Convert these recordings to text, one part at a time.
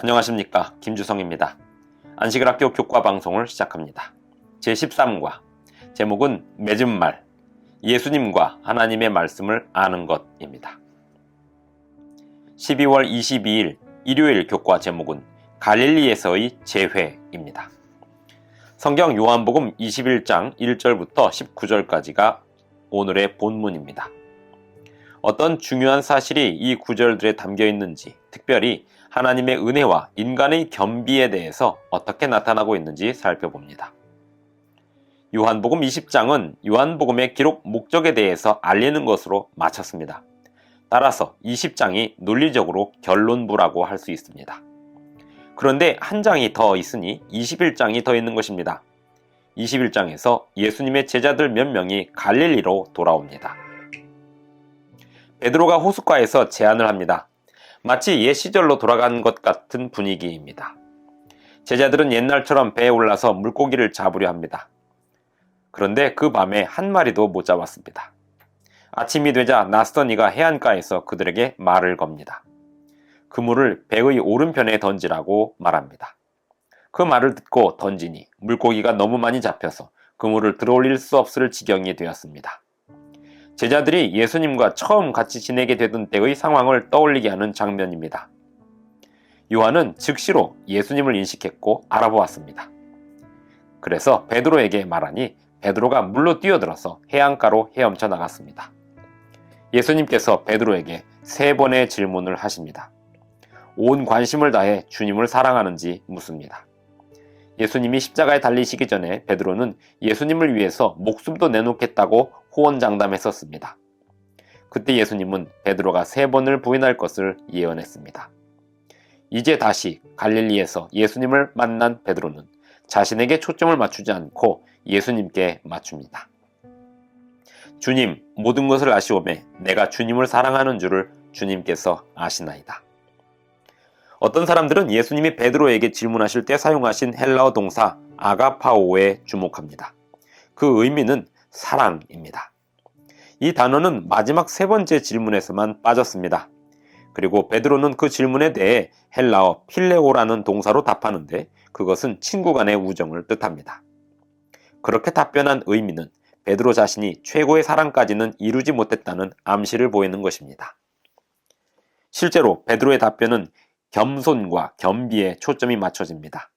안녕하십니까, 김주성입니다. 안식일학교 교과 방송을 시작합니다. 제13과 제목은 맺은 말, 예수님과 하나님의 말씀을 아는 것입니다. 12월 22일 일요일 교과 제목은 갈릴리에서의 재회입니다. 성경 요한복음 21장 1절부터 19절까지가 오늘의 본문입니다. 어떤 중요한 사실이 이 구절들에 담겨 있는지, 특별히 하나님의 은혜와 인간의 겸비에 대해서 어떻게 나타나고 있는지 살펴봅니다. 요한복음 20장은 요한복음의 기록 목적에 대해서 알리는 것으로 마쳤습니다. 따라서 20장이 논리적으로 결론부라고 할 수 있습니다. 그런데 한 장이 더 있으니 21장이 더 있는 것입니다. 21장에서 예수님의 제자들 몇 명이 갈릴리로 돌아옵니다. 베드로가 호숫가에서 제안을 합니다. 마치 옛 시절로 돌아간 것 같은 분위기입니다. 제자들은 옛날처럼 배에 올라서 물고기를 잡으려 합니다. 그런데 그 밤에 한 마리도 못 잡았습니다. 아침이 되자 낯선 이가 해안가에서 그들에게 말을 겁니다. 그물을 배의 오른편에 던지라고 말합니다. 그 말을 듣고 던지니 물고기가 너무 많이 잡혀서 그물을 들어올릴 수 없을 지경이 되었습니다. 제자들이 예수님과 처음 같이 지내게 되던 때의 상황을 떠올리게 하는 장면입니다. 요한은 즉시로 예수님을 인식했고 알아보았습니다. 그래서 베드로에게 말하니 베드로가 물로 뛰어들어서 해안가로 헤엄쳐 나갔습니다. 예수님께서 베드로에게 3번의 질문을 하십니다. 온 관심을 다해 주님을 사랑하는지 묻습니다. 예수님이 십자가에 달리시기 전에 베드로는 예수님을 위해서 목숨도 내놓겠다고 호언장담했었습니다. 그때 예수님은 베드로가 3번을 부인할 것을 예언했습니다. 이제 다시 갈릴리에서 예수님을 만난 베드로는 자신에게 초점을 맞추지 않고 예수님께 맞춥니다. 주님, 모든 것을 아시오매 내가 주님을 사랑하는 줄을 주님께서 아시나이다. 어떤 사람들은 예수님이 베드로에게 질문하실 때 사용하신 헬라어 동사 아가파오에 주목합니다. 그 의미는 사랑입니다. 이 단어는 마지막 3번째 질문에서만 빠졌습니다. 그리고 베드로는 그 질문에 대해 헬라어 필레오라는 동사로 답하는데 그것은 친구 간의 우정을 뜻합니다. 그렇게 답변한 의미는 베드로 자신이 최고의 사랑까지는 이루지 못했다는 암시를 보이는 것입니다. 실제로 베드로의 답변은 겸손과 겸비에 초점이 맞춰집니다.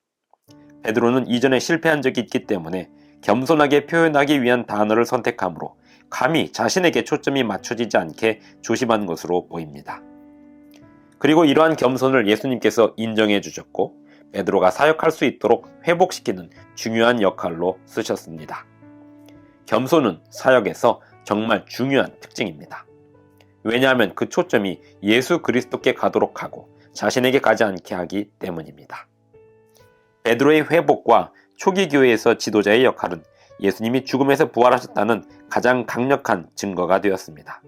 베드로는 이전에 실패한 적이 있기 때문에 겸손하게 표현하기 위한 단어를 선택하므로 감히 자신에게 초점이 맞춰지지 않게 조심한 것으로 보입니다. 그리고 이러한 겸손을 예수님께서 인정해 주셨고 베드로가 사역할 수 있도록 회복시키는 중요한 역할로 쓰셨습니다. 겸손은 사역에서 정말 중요한 특징입니다. 왜냐하면 그 초점이 예수 그리스도께 가도록 하고 자신에게 가지 않게 하기 때문입니다. 베드로의 회복과 초기 교회에서 지도자의 역할은 예수님이 죽음에서 부활하셨다는 가장 강력한 증거가 되었습니다.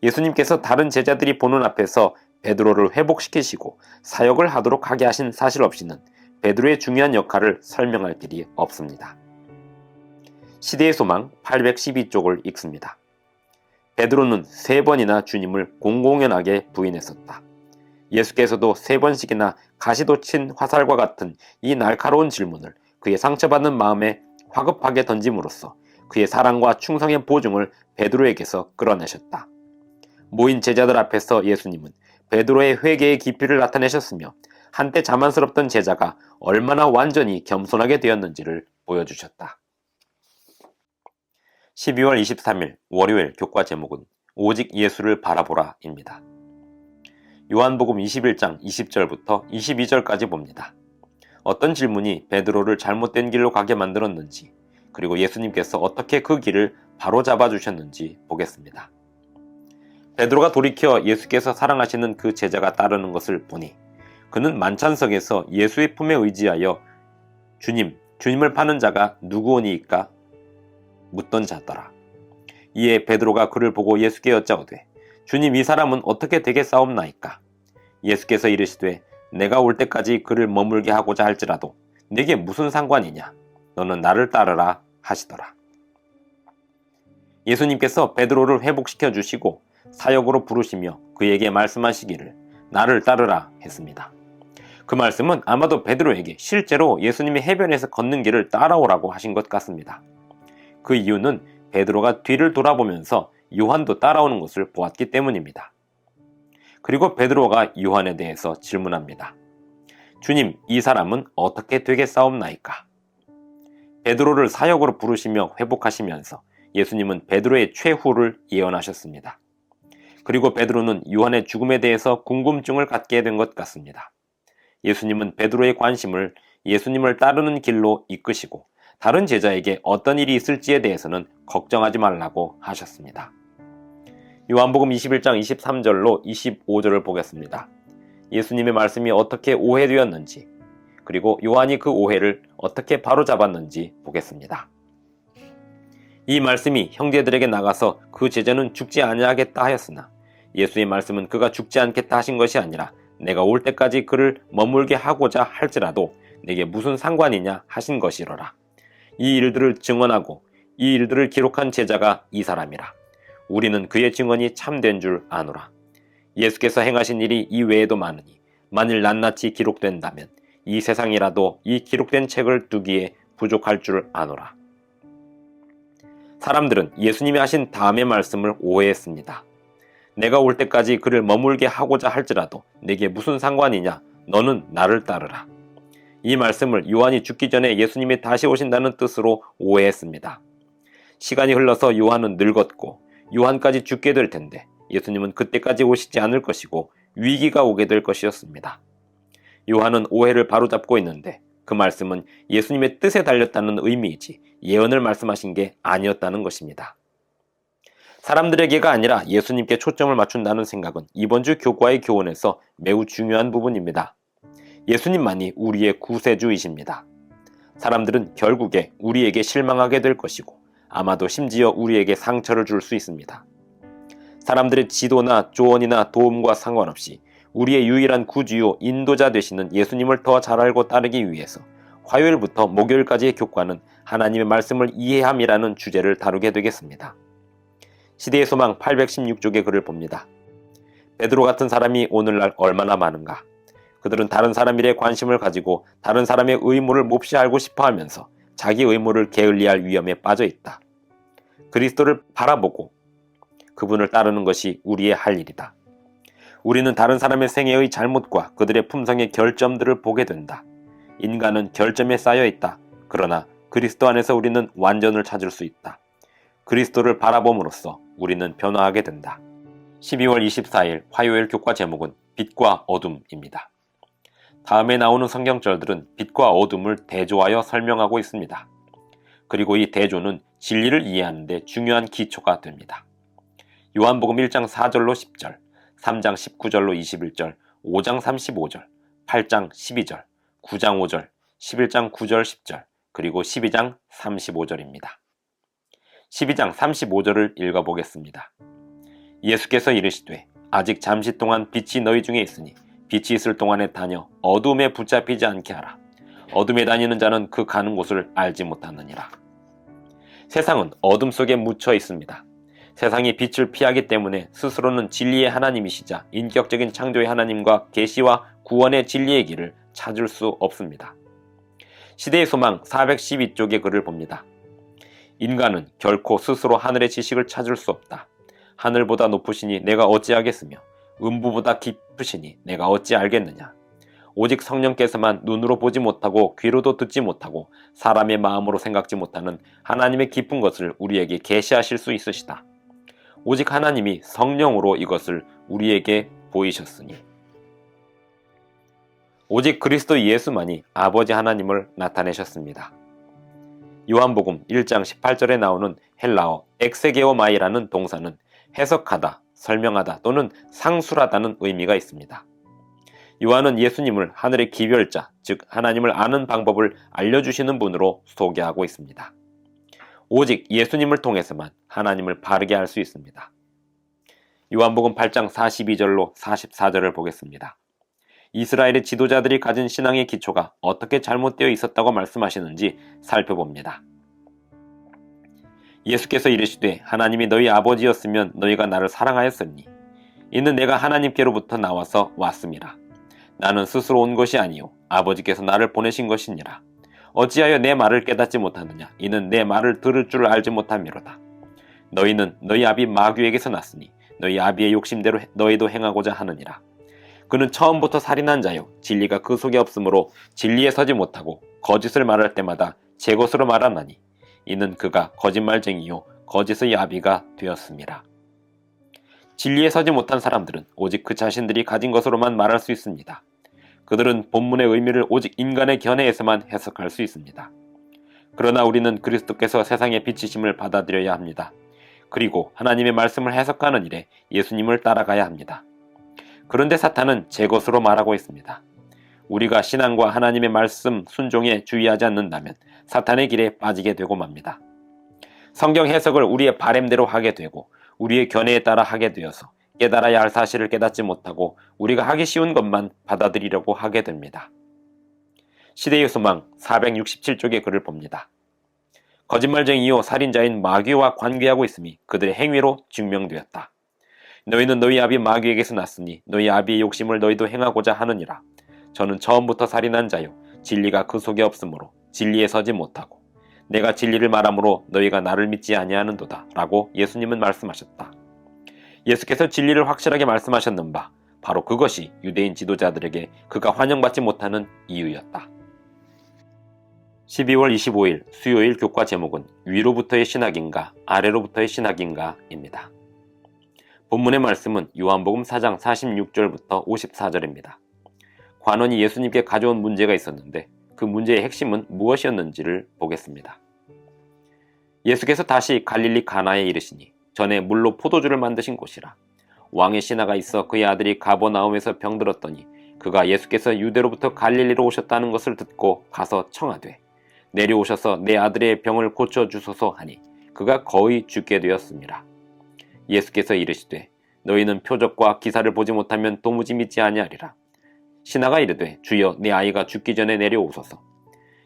예수님께서 다른 제자들이 보는 앞에서 베드로를 회복시키시고 사역을 하도록 하게 하신 사실 없이는 베드로의 중요한 역할을 설명할 길이 없습니다. 시대의 소망 812쪽을 읽습니다. 베드로는 3번이나 주님을 공공연하게 부인했었다. 예수께서도 3번씩이나 가시도 친 화살과 같은 이 날카로운 질문을 그의 상처받는 마음에 화급하게 던짐으로써 그의 사랑과 충성의 보증을 베드로에게서 끌어내셨다. 모인 제자들 앞에서 예수님은 베드로의 회개의 깊이를 나타내셨으며 한때 자만스럽던 제자가 얼마나 완전히 겸손하게 되었는지를 보여주셨다. 12월 23일 월요일 교과 제목은 오직 예수를 바라보라입니다. 요한복음 21장 20절부터 22절까지 봅니다. 어떤 질문이 베드로를 잘못된 길로 가게 만들었는지, 그리고 예수님께서 어떻게 그 길을 바로 잡아주셨는지 보겠습니다. 베드로가 돌이켜 예수께서 사랑하시는 그 제자가 따르는 것을 보니 그는 만찬석에서 예수의 품에 의지하여 주님을 파는 자가 누구오니이까 묻던 자더라. 이에 베드로가 그를 보고 예수께 여짜오되 주님, 이 사람은 어떻게 되겠사옵나이까? 예수께서 이르시되 내가 올 때까지 그를 머물게 하고자 할지라도 네게 무슨 상관이냐? 너는 나를 따르라 하시더라. 예수님께서 베드로를 회복시켜 주시고 사역으로 부르시며 그에게 말씀하시기를 나를 따르라 했습니다. 그 말씀은 아마도 베드로에게 실제로 예수님이 해변에서 걷는 길을 따라오라고 하신 것 같습니다. 그 이유는 베드로가 뒤를 돌아보면서 요한도 따라오는 것을 보았기 때문입니다. 그리고 베드로가 요한에 대해서 질문합니다. 주님, 이 사람은 어떻게 되겠사옵나이까? 베드로를 사역으로 부르시며 회복하시면서 예수님은 베드로의 최후를 예언하셨습니다. 그리고 베드로는 요한의 죽음에 대해서 궁금증을 갖게 된 것 같습니다. 예수님은 베드로의 관심을 예수님을 따르는 길로 이끄시고 다른 제자에게 어떤 일이 있을지에 대해서는 걱정하지 말라고 하셨습니다. 요한복음 21장 23절로 25절을 보겠습니다. 예수님의 말씀이 어떻게 오해되었는지, 그리고 요한이 그 오해를 어떻게 바로잡았는지 보겠습니다. 이 말씀이 형제들에게 나가서 그 제자는 죽지 아니하겠다 하였으나 예수의 말씀은 그가 죽지 않겠다 하신 것이 아니라 내가 올 때까지 그를 머물게 하고자 할지라도 내게 무슨 상관이냐 하신 것이로라. 이 일들을 증언하고 이 일들을 기록한 제자가 이 사람이라. 우리는 그의 증언이 참된 줄 아노라. 예수께서 행하신 일이 이 외에도 많으니 만일 낱낱이 기록된다면 이 세상이라도 이 기록된 책을 두기에 부족할 줄 아노라. 사람들은 예수님이 하신 다음의 말씀을 오해했습니다. 내가 올 때까지 그를 머물게 하고자 할지라도 내게 무슨 상관이냐? 너는 나를 따르라. 이 말씀을 요한이 죽기 전에 예수님이 다시 오신다는 뜻으로 오해했습니다. 시간이 흘러서 요한은 늙었고 요한까지 죽게 될 텐데 예수님은 그때까지 오시지 않을 것이고 위기가 오게 될 것이었습니다. 요한은 오해를 바로잡고 있는데 그 말씀은 예수님의 뜻에 달렸다는 의미이지 예언을 말씀하신 게 아니었다는 것입니다. 사람들에게가 아니라 예수님께 초점을 맞춘다는 생각은 이번 주 교과의 교훈에서 매우 중요한 부분입니다. 예수님만이 우리의 구세주이십니다. 사람들은 결국에 우리에게 실망하게 될 것이고 아마도 심지어 우리에게 상처를 줄 수 있습니다. 사람들의 지도나 조언이나 도움과 상관없이 우리의 유일한 구주요 인도자 되시는 예수님을 더 잘 알고 따르기 위해서 화요일부터 목요일까지의 교과는 하나님의 말씀을 이해함이라는 주제를 다루게 되겠습니다. 시대의 소망 816쪽의 글을 봅니다. 베드로 같은 사람이 오늘날 얼마나 많은가? 그들은 다른 사람 일에 관심을 가지고 다른 사람의 의무를 몹시 알고 싶어 하면서 자기 의무를 게을리할 위험에 빠져 있다. 그리스도를 바라보고 그분을 따르는 것이 우리의 할 일이다. 우리는 다른 사람의 생애의 잘못과 그들의 품성의 결점들을 보게 된다. 인간은 결점에 쌓여 있다. 그러나 그리스도 안에서 우리는 완전을 찾을 수 있다. 그리스도를 바라봄으로써 우리는 변화하게 된다. 12월 24일 화요일 교과 제목은 빛과 어둠입니다. 다음에 나오는 성경절들은 빛과 어둠을 대조하여 설명하고 있습니다. 그리고 이 대조는 진리를 이해하는 데 중요한 기초가 됩니다. 요한복음 1장 4절로 10절, 3장 19절로 21절, 5장 35절, 8장 12절, 9장 5절, 11장 9절 10절, 그리고 12장 35절입니다. 12장 35절을 읽어보겠습니다. 예수께서 이르시되 아직 잠시 동안 빛이 너희 중에 있으니 빛이 있을 동안에 다녀 어둠에 붙잡히지 않게 하라. 어둠에 다니는 자는 그 가는 곳을 알지 못하느니라. 세상은 어둠 속에 묻혀 있습니다. 세상이 빛을 피하기 때문에 스스로는 진리의 하나님이시자 인격적인 창조의 하나님과 계시와 구원의 진리의 길을 찾을 수 없습니다. 시대의 소망 412쪽의 글을 봅니다. 인간은 결코 스스로 하늘의 지식을 찾을 수 없다. 하늘보다 높으시니 내가 어찌하겠으며 음부보다 깊으시니 내가 어찌 알겠느냐. 오직 성령께서만 눈으로 보지 못하고 귀로도 듣지 못하고 사람의 마음으로 생각지 못하는 하나님의 깊은 것을 우리에게 계시하실 수 있으시다. 오직 하나님이 성령으로 이것을 우리에게 보이셨으니. 오직 그리스도 예수만이 아버지 하나님을 나타내셨습니다. 요한복음 1장 18절에 나오는 헬라어 엑세게오마이라는 동사는 해석하다, 설명하다 또는 상술하다는 의미가 있습니다. 요한은 예수님을 하늘의 기별자, 즉 하나님을 아는 방법을 알려주시는 분으로 소개하고 있습니다. 오직 예수님을 통해서만 하나님을 바르게 알 수 있습니다. 요한복음 8장 42절로 44절을 보겠습니다. 이스라엘의 지도자들이 가진 신앙의 기초가 어떻게 잘못되어 있었다고 말씀하시는지 살펴봅니다. 예수께서 이르시되 하나님이 너희 아버지였으면 너희가 나를 사랑하였으니 이는 내가 하나님께로부터 나와서 왔음이라. 나는 스스로 온 것이 아니요 아버지께서 나를 보내신 것이니라. 어찌하여 내 말을 깨닫지 못하느냐. 이는 내 말을 들을 줄을 알지 못함이로다. 너희는 너희 아비 마귀에게서 났으니 너희 아비의 욕심대로 너희도 행하고자 하느니라. 그는 처음부터 살인한 자요 진리가 그 속에 없으므로 진리에 서지 못하고 거짓을 말할 때마다 제 것으로 말하나니 이는 그가 거짓말쟁이요 거짓의 아비가 되었습니다. 진리에 서지 못한 사람들은 오직 그 자신들이 가진 것으로만 말할 수 있습니다. 그들은 본문의 의미를 오직 인간의 견해에서만 해석할 수 있습니다. 그러나 우리는 그리스도께서 세상에 비치심을 받아들여야 합니다. 그리고 하나님의 말씀을 해석하는 일에 예수님을 따라가야 합니다. 그런데 사탄은 제 것으로 말하고 있습니다. 우리가 신앙과 하나님의 말씀 순종에 주의하지 않는다면 사탄의 길에 빠지게 되고 맙니다. 성경 해석을 우리의 바램대로 하게 되고 우리의 견해에 따라 하게 되어서 깨달아야 할 사실을 깨닫지 못하고 우리가 하기 쉬운 것만 받아들이려고 하게 됩니다. 시대의 소망 467쪽의 글을 봅니다. 거짓말쟁이요 살인자인 마귀와 관계하고 있음이 그들의 행위로 증명되었다. 너희는 너희 아비 마귀에게서 났으니 너희 아비의 욕심을 너희도 행하고자 하느니라. 저는 처음부터 살인한 자요 진리가 그 속에 없으므로 진리에 서지 못하고 내가 진리를 말하므로 너희가 나를 믿지 아니하는도다 라고 예수님은 말씀하셨다. 예수께서 진리를 확실하게 말씀하셨는 바 바로 그것이 유대인 지도자들에게 그가 환영받지 못하는 이유였다. 12월 25일 수요일 교과 제목은 위로부터의 신학인가 아래로부터의 신학인가 입니다. 본문의 말씀은 요한복음 4장 46절부터 54절입니다. 관원이 예수님께 가져온 문제가 있었는데 그 문제의 핵심은 무엇이었는지를 보겠습니다. 예수께서 다시 갈릴리 가나에 이르시니 전에 물로 포도주를 만드신 곳이라. 왕의 신하가 있어 그의 아들이 가버나움에서 병들었더니 그가 예수께서 유대로부터 갈릴리로 오셨다는 것을 듣고 가서 청하되 내려오셔서 내 아들의 병을 고쳐주소서 하니 그가 거의 죽게 되었습니다. 예수께서 이르시되 너희는 표적과 기사를 보지 못하면 도무지 믿지 아니하리라. 신하가 이르되 주여 내 아이가 죽기 전에 내려오소서.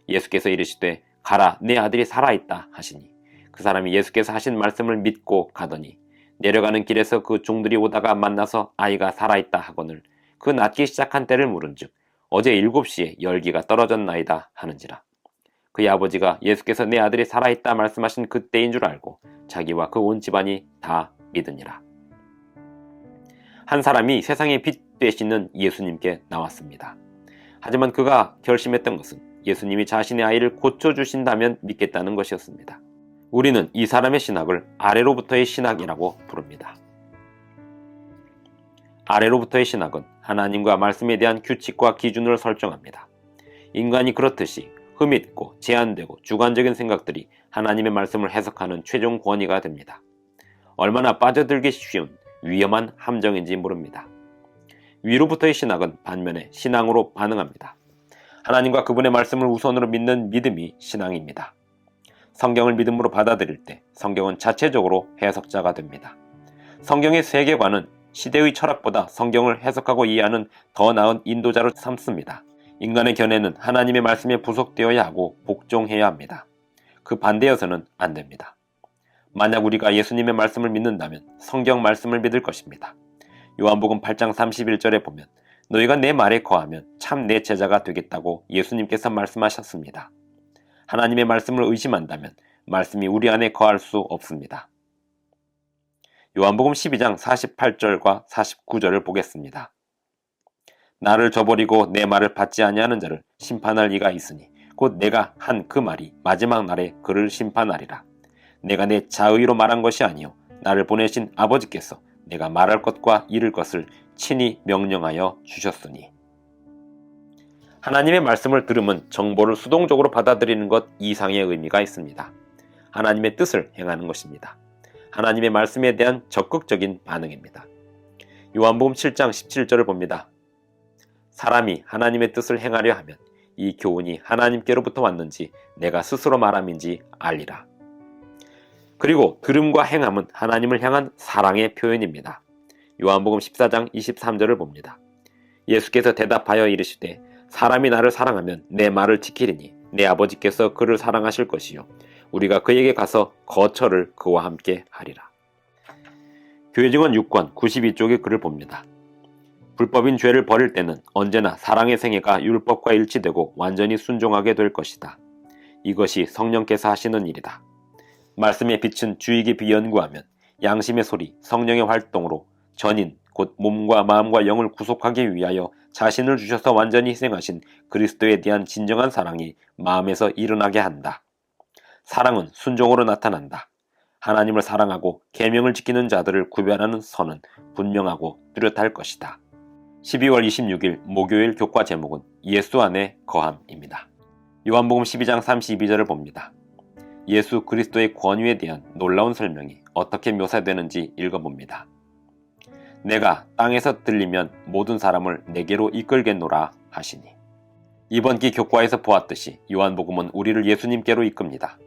예수께서 이르시되 가라 내 아들이 살아있다 하시니 그 사람이 예수께서 하신 말씀을 믿고 가더니 내려가는 길에서 그 종들이 오다가 만나서 아이가 살아있다 하거늘 그 낫기 시작한 때를 물은즉 어제 7시에 열기가 떨어졌나이다 하는지라. 그의 아버지가 예수께서 내 아들이 살아있다 말씀하신 그때인 줄 알고 자기와 그 온 집안이 다 믿으니라. 한 사람이 세상의 빛 되시는 예수님께 나왔습니다. 하지만 그가 결심했던 것은 예수님이 자신의 아이를 고쳐주신다면 믿겠다는 것이었습니다. 우리는 이 사람의 신학을 아래로부터의 신학이라고 부릅니다. 아래로부터의 신학은 하나님과 말씀에 대한 규칙과 기준을 설정합니다. 인간이 그렇듯이 흠있고 제한되고 주관적인 생각들이 하나님의 말씀을 해석하는 최종 권위가 됩니다. 얼마나 빠져들기 쉬운 위험한 함정인지 모릅니다. 위로부터의 신학은 반면에 신앙으로 반응합니다. 하나님과 그분의 말씀을 우선으로 믿는 믿음이 신앙입니다. 성경을 믿음으로 받아들일 때 성경은 자체적으로 해석자가 됩니다. 성경의 세계관은 시대의 철학보다 성경을 해석하고 이해하는 더 나은 인도자로 삼습니다. 인간의 견해는 하나님의 말씀에 부속되어야 하고 복종해야 합니다. 그 반대여서는 안 됩니다. 만약 우리가 예수님의 말씀을 믿는다면 성경 말씀을 믿을 것입니다. 요한복음 8장 31절에 보면 너희가 내 말에 거하면 참 내 제자가 되겠다고 예수님께서 말씀하셨습니다. 하나님의 말씀을 의심한다면 말씀이 우리 안에 거할 수 없습니다. 요한복음 12장 48절과 49절을 보겠습니다. 나를 저버리고 내 말을 받지 아니하는 자를 심판할 이가 있으니 곧 내가 한 그 말이 마지막 날에 그를 심판하리라. 내가 내 자의로 말한 것이 아니요 나를 보내신 아버지께서 내가 말할 것과 이를 것을 친히 명령하여 주셨으니. 하나님의 말씀을 들으면 정보를 수동적으로 받아들이는 것 이상의 의미가 있습니다. 하나님의 뜻을 행하는 것입니다. 하나님의 말씀에 대한 적극적인 반응입니다. 요한복음 7장 17절을 봅니다. 사람이 하나님의 뜻을 행하려 하면 이 교훈이 하나님께로부터 왔는지 내가 스스로 말함인지 알리라. 그리고 들음과 행함은 하나님을 향한 사랑의 표현입니다. 요한복음 14장 23절을 봅니다. 예수께서 대답하여 이르시되 사람이 나를 사랑하면 내 말을 지키리니 내 아버지께서 그를 사랑하실 것이요 우리가 그에게 가서 거처를 그와 함께 하리라. 교회증언 6권 92쪽의 글을 봅니다. 불법인 죄를 버릴 때는 언제나 사랑의 생애가 율법과 일치되고 완전히 순종하게 될 것이다. 이것이 성령께서 하시는 일이다. 말씀의 빛은 주의 깊이 연구하면 양심의 소리, 성령의 활동으로 전인, 곧 몸과 마음과 영을 구속하기 위하여 자신을 주셔서 완전히 희생하신 그리스도에 대한 진정한 사랑이 마음에서 일어나게 한다. 사랑은 순종으로 나타난다. 하나님을 사랑하고 계명을 지키는 자들을 구별하는 선은 분명하고 뚜렷할 것이다. 12월 26일 목요일 교과 제목은 예수 안에 거함입니다. 요한복음 12장 32절을 봅니다. 예수 그리스도의 권위에 대한 놀라운 설명이 어떻게 묘사되는지 읽어봅니다. 내가 땅에서 들리면 모든 사람을 내게로 이끌겠노라 하시니. 이번 기 교과에서 보았듯이 요한복음은 우리를 예수님께로 이끕니다.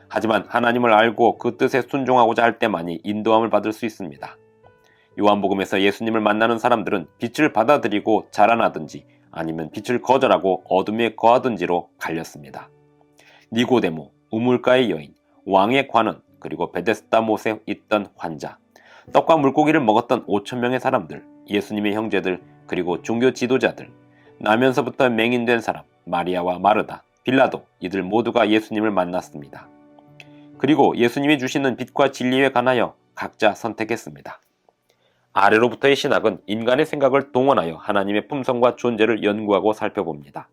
하지만 하나님을 알고 그 뜻에 순종하고자 할 때만이 인도함을 받을 수 있습니다. 요한복음에서 예수님을 만나는 사람들은 빛을 받아들이고 자라나든지 아니면 빛을 거절하고 어둠에 거하든지로 갈렸습니다. 니고데모, 우물가의 여인, 왕의 관원, 그리고 베데스다 못에 있던 환자, 떡과 물고기를 먹었던 5,000명의 사람들, 예수님의 형제들, 그리고 종교 지도자들, 나면서부터 맹인된 사람, 마리아와 마르다, 빌라도, 이들 모두가 예수님을 만났습니다. 그리고 예수님이 주시는 빛과 진리에 관하여 각자 선택했습니다. 아래로부터의 신학은 인간의 생각을 동원하여 하나님의 품성과 존재를 연구하고 살펴봅니다.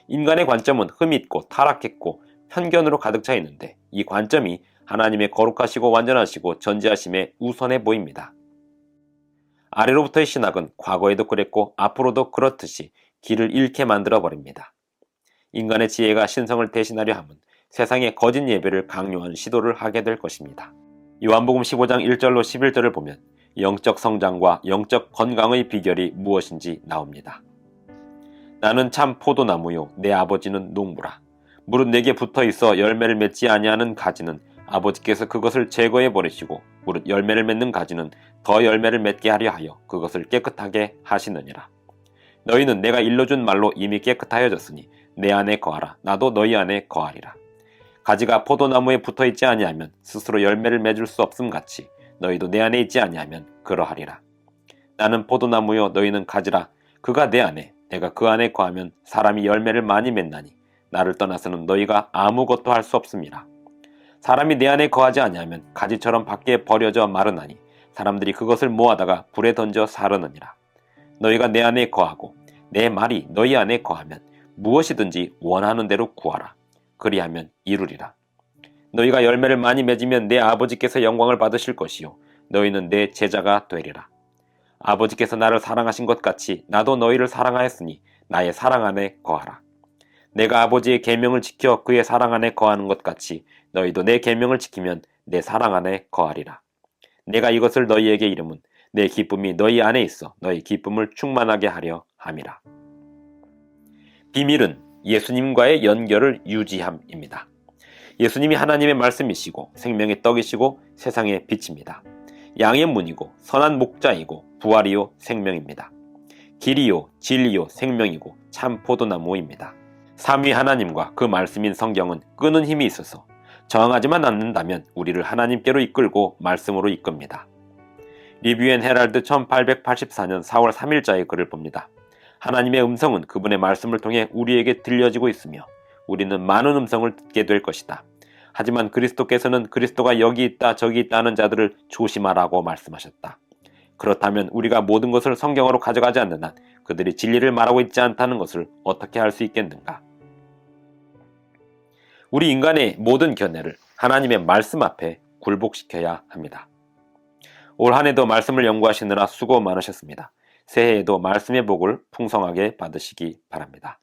인간의 관점은 흠이 있고 타락했고 편견으로 가득 차 있는데 이 관점이 하나님의 거룩하시고 완전하시고 전지하심에 우선해 보입니다. 아래로부터의 신학은 과거에도 그랬고 앞으로도 그렇듯이 길을 잃게 만들어 버립니다. 인간의 지혜가 신성을 대신하려 함은 세상의 거짓 예배를 강요하는 시도를 하게 될 것입니다. 요한복음 15장 1절로 11절을 보면 영적 성장과 영적 건강의 비결이 무엇인지 나옵니다. 나는 참 포도나무요 내 아버지는 농부라. 무릇 내게 붙어있어 열매를 맺지 아니하는 가지는 아버지께서 그것을 제거해 버리시고 무릇 열매를 맺는 가지는 더 열매를 맺게 하려 하여 그것을 깨끗하게 하시느니라. 너희는 내가 일러준 말로 이미 깨끗하여졌으니 내 안에 거하라. 나도 너희 안에 거하리라. 가지가 포도나무에 붙어있지 아니하면 스스로 열매를 맺을 수 없음 같이 너희도 내 안에 있지 아니하면 그러하리라. 나는 포도나무요 너희는 가지라. 그가 내 안에 내가 그 안에 거하면 사람이 열매를 많이 맺나니 나를 떠나서는 너희가 아무것도 할 수 없음이라. 사람이 내 안에 거하지 아니하면 가지처럼 밖에 버려져 마르나니 사람들이 그것을 모아다가 불에 던져 사르느니라. 너희가 내 안에 거하고 내 말이 너희 안에 거하면 무엇이든지 원하는 대로 구하라. 그리하면 이루리라. 너희가 열매를 많이 맺으면 내 아버지께서 영광을 받으실 것이요 너희는 내 제자가 되리라. 아버지께서 나를 사랑하신 것 같이 나도 너희를 사랑하였으니 나의 사랑 안에 거하라. 내가 아버지의 계명을 지켜 그의 사랑 안에 거하는 것 같이 너희도 내 계명을 지키면 내 사랑 안에 거하리라. 내가 이것을 너희에게 이름은 내 기쁨이 너희 안에 있어 너희 기쁨을 충만하게 하려 함이라. 비밀은 예수님과의 연결을 유지함입니다. 예수님이 하나님의 말씀이시고 생명의 떡이시고 세상의 빛입니다. 양의 문이고 선한 목자이고 부활이요 생명입니다. 길이요 진리요 생명이고 참 포도나무입니다. 삼위 하나님과 그 말씀인 성경은 끄는 힘이 있어서 저항하지만 않는다면 우리를 하나님께로 이끌고 말씀으로 이끕니다. 리뷰 앤 헤랄드 1884년 4월 3일자의 글을 봅니다. 하나님의 음성은 그분의 말씀을 통해 우리에게 들려지고 있으며 우리는 많은 음성을 듣게 될 것이다. 하지만 그리스도께서는 그리스도가 여기 있다 저기 있다 하는 자들을 조심하라고 말씀하셨다. 그렇다면 우리가 모든 것을 성경으로 가져가지 않는 한 그들이 진리를 말하고 있지 않다는 것을 어떻게 할 수 있겠는가? 우리 인간의 모든 견해를 하나님의 말씀 앞에 굴복시켜야 합니다. 올 한 해도 말씀을 연구하시느라 수고 많으셨습니다. 새해에도 말씀의 복을 풍성하게 받으시기 바랍니다.